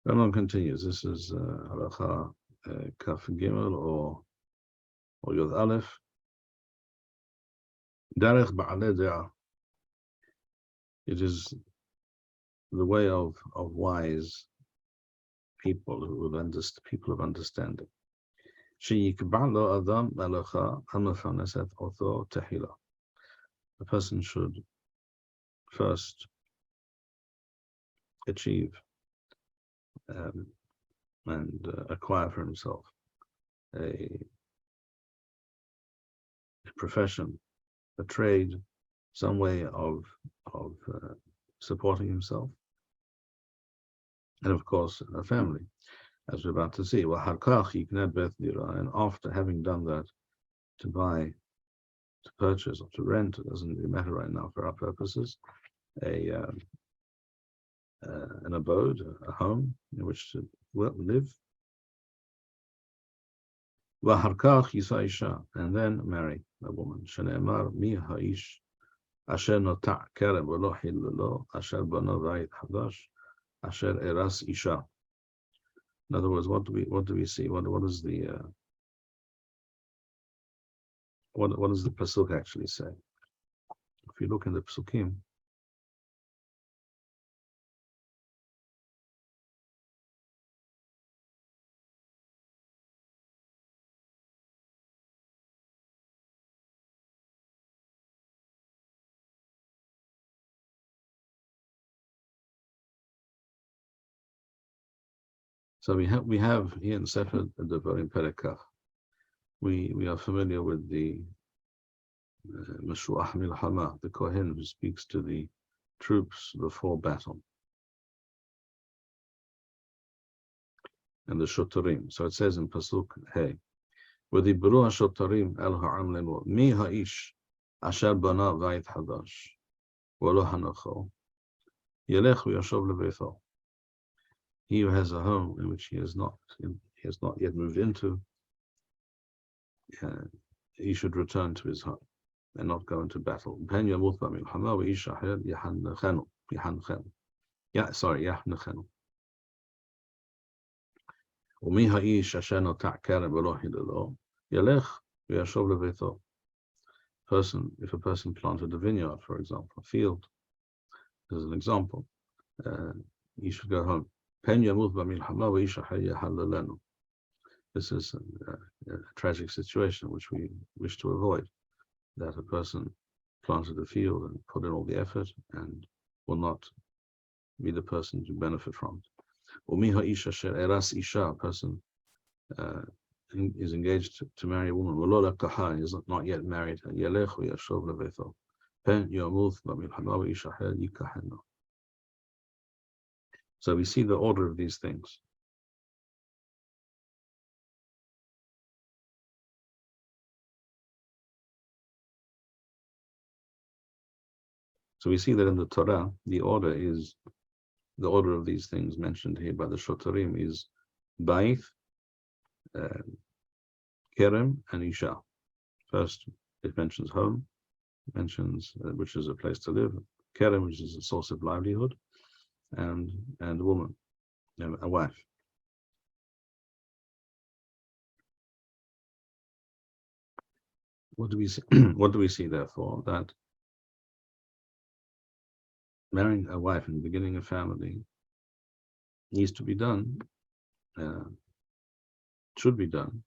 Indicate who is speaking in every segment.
Speaker 1: Rambam continues. This is halacha kaf gimel or yod aleph. Derech ba'alei de'ah. It is the way of wise people people of understanding. Sheyikba lo adam halacha hamafaneset otho tehila. A person should first achieve and acquire for himself a profession, a trade, some way of supporting himself, and of course a family, as we're about to see. And after having done that, to purchase or to rent, it doesn't really matter right now for our purposes, an abode, a home in which to live. And then marry a woman. Shene'emar mi ha'ish asher notah kerem v'lo hillelo asher bano v'ayit hadash asher eras isha. In other words, what do we see? What is the what does the pasuk actually say? If you look in the pasukim, so we have here in Sefer Devarim Perek. We are familiar with the Mashruach Milchama, the Kohen who speaks to the troops before battle, and the Shotarim. So it says in Pasuk Hey, v'dibru ha-shotarim el ha'am lemo mi ha'ish asher bana v'ayit hadash v'lo hanacho yelech v'yashov lebeitho. He who has a home in which he has not yet moved into, he should return to his home and not go into battle. If a person planted a vineyard, for example, a field, as an example, he should go home. This is a tragic situation which we wish to avoid, that a person planted a field and put in all the effort and will not be the person to benefit from it. A person is engaged to marry a woman, is not yet married. So we see the order of these things. So we see that in the Torah, the order of these things mentioned here by the Shotarim is Ba'ith, Kerem, and Isha. First, it mentions home, which is a place to live, Kerem, which is a source of livelihood, and a woman, a wife. What do we see? What do we see, therefore? That marrying a wife and beginning a family needs to be done, should be done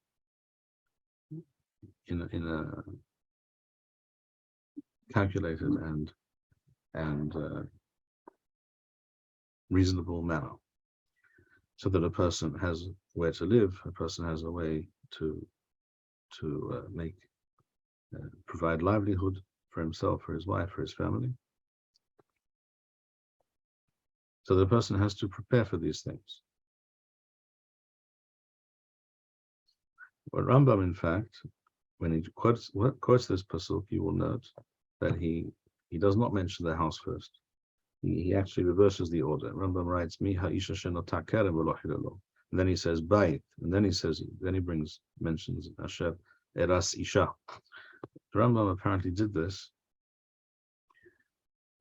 Speaker 1: in a calculated and reasonable manner, so that a person has where to live, a person has a way to provide livelihood for himself, for his wife, for his family. So the person has to prepare for these things. But Rambam, in fact, when he quotes this pasuk, you will note that he does not mention the house first. He actually reverses the order. Rambam writes, Mi ha'isha shenotah kerem v'lo hilelo. And then he says Bait, and then he mentions Asher eras isha. Rambam apparently did this,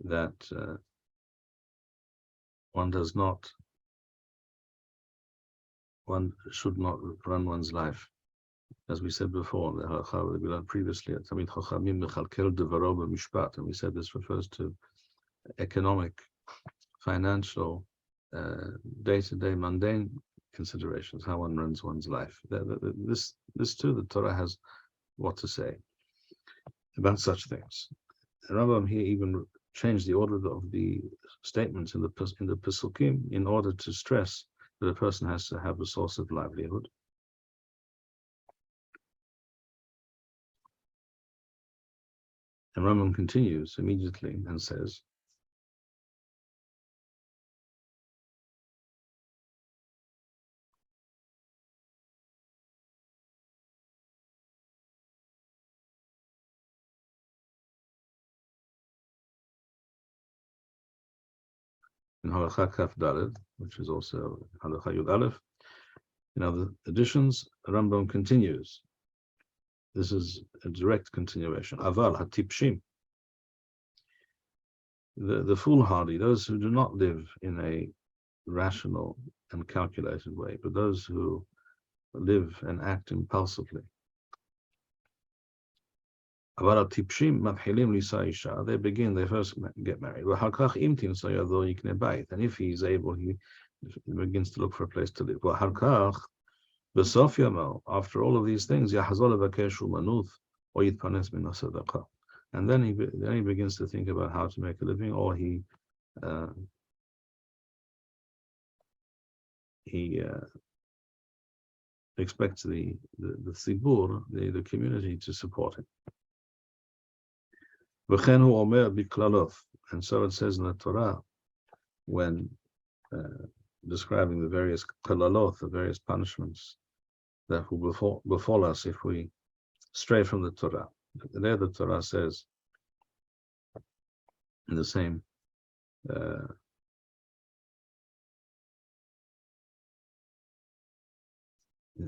Speaker 1: that one does not one should not run one's life. As we said before, the halakha we learned previously, and we said this refers to economic, financial, day-to-day mundane considerations, how one runs one's life. This too, the Torah has what to say about such things. The Rambam here even changed the order of the statements in the Pesukim in order to stress that a person has to have a source of livelihood. And Rambam continues immediately and says, in Halakha Kaf Daled, which is also Halakha Yud Aleph, in other editions, Rambam continues. This is a direct continuation. Aval hatipshim, the foolhardy, those who do not live in a rational and calculated way, but those who live and act impulsively. Aval hatipshim mathilim lisa isha. They first get married. And if he is able, he begins to look for a place to live. After all of these things, and then he begins to think about how to make a living, or he expects the tzibur, the community, to support him. And so it says in the Torah, when describing the various kalalot, the various punishments that will befall us if we stray from the Torah. There the Torah says, in the same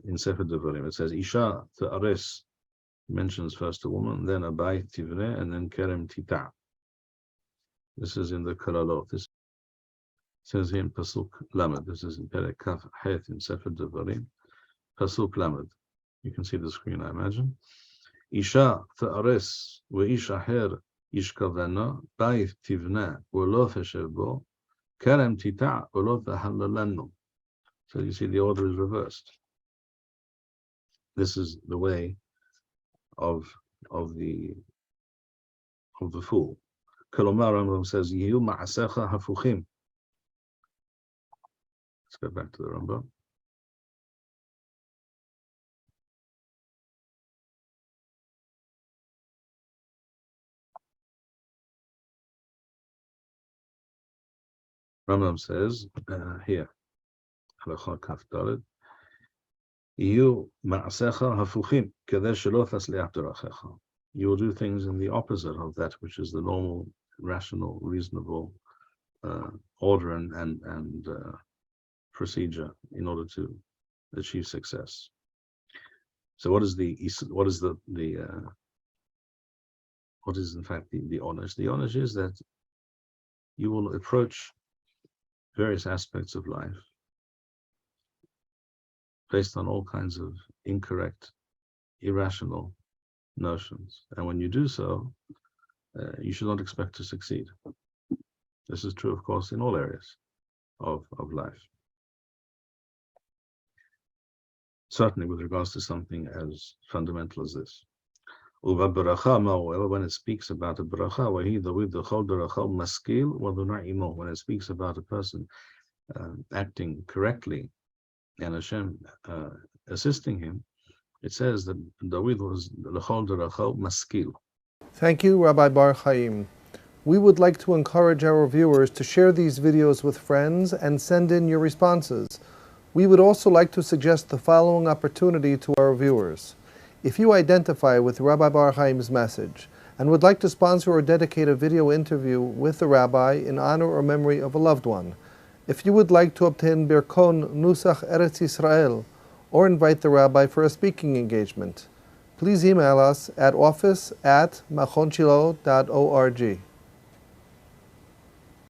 Speaker 1: in Sefer Devarim, it says, Isha Ta'ares, mentions first a woman, then a bayit tivne, and then kerem tita. This is in the kalalot. This says here in Pasuk Lamed. This is in Perek Kaf Het in Sefer Devarim. Pasuk Lamed. You can see the screen, I imagine. Isha ta'ares ve'ish aher yishkavena bayit tivna ve'lo teshev bo kerem tita ve'lo tehalalenu. So you see the order is reversed. This is the way of the fool. Kolomar Rambam says, Yihu ma'asecha hafuchim. Let's go back to the Rambam. Rambam says here, Halakha Kaf Daled, Yihu ma'asecha hafuchim, kadeh shelo tasliach dorachecha. You will do things in the opposite of that which is the normal, rational, reasonable order and procedure in order to achieve success. So, what is in fact the onus? The onus is that you will approach various aspects of life based on all kinds of incorrect, irrational notions, and when you do so, you should not expect to succeed. This is true, of course, in all areas of life. Certainly with regards to something as fundamental as this. When it speaks about a bracha, when it speaks about a person acting correctly and Hashem assisting him, it says that David was l'chol derachot maskil.
Speaker 2: Thank you, Rabbi Bar-Hayim. We would like to encourage our viewers to share these videos with friends and send in your responses. We would also like to suggest the following opportunity to our viewers. If you identify with Rabbi Bar-Hayim's message and would like to sponsor or dedicate a video interview with the rabbi in honor or memory of a loved one, if you would like to obtain Birkon Nusach Eretz Yisrael or invite the rabbi for a speaking engagement, please email us at office@machonshilo.org.